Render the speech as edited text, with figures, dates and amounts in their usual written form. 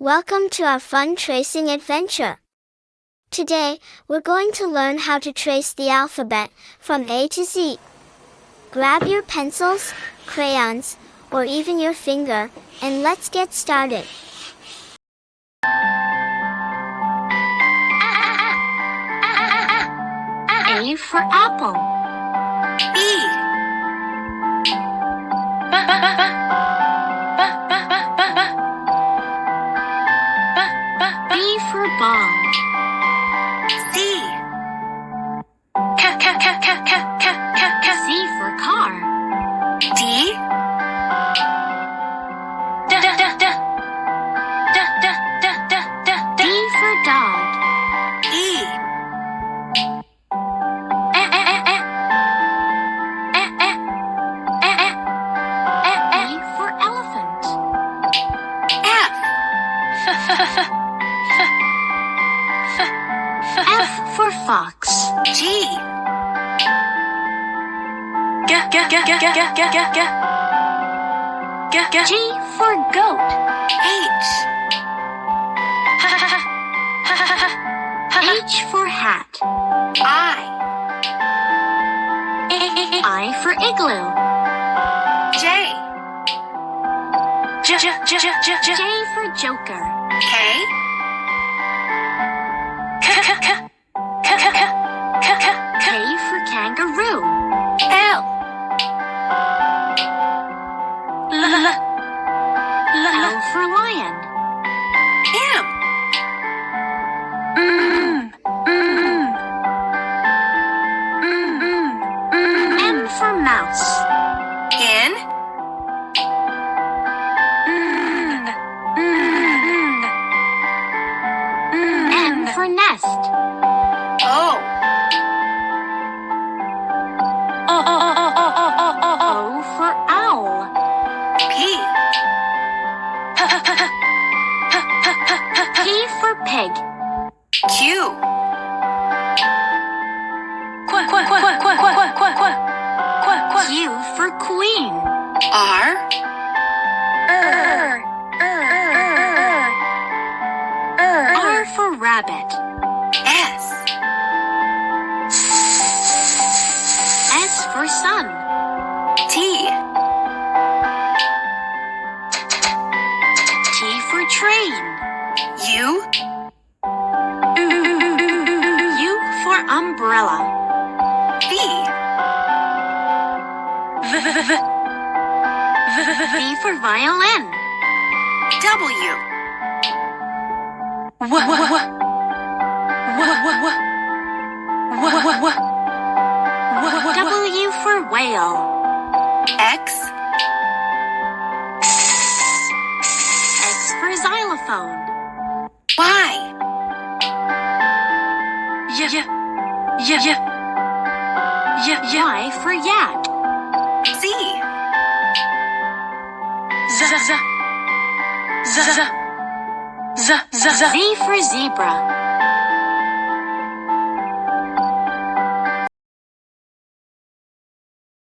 Welcome to our fun tracing adventure. Today, we're going to learn how to trace the alphabet from A to Z. Grab your pencils, crayons, or even your finger, and let's get started. A for apple. B. B for ball. C. C for car. D. D for dog. E. E for elephant. F for fox. G. G for goat. H. H for hat. I for igloo. J. J for joker. K. K for kangaroo. L. L for lion. M for mouse. N. N for nest. O. O for owl. P. P for pig. Q. Q for queen. R. R for rabbit. S. S for sun. T. T for train. U. U for umbrella. V. V for violin. W. W for whale. X. X for xylophone. Y. Y for yak. Z. Z for zebra.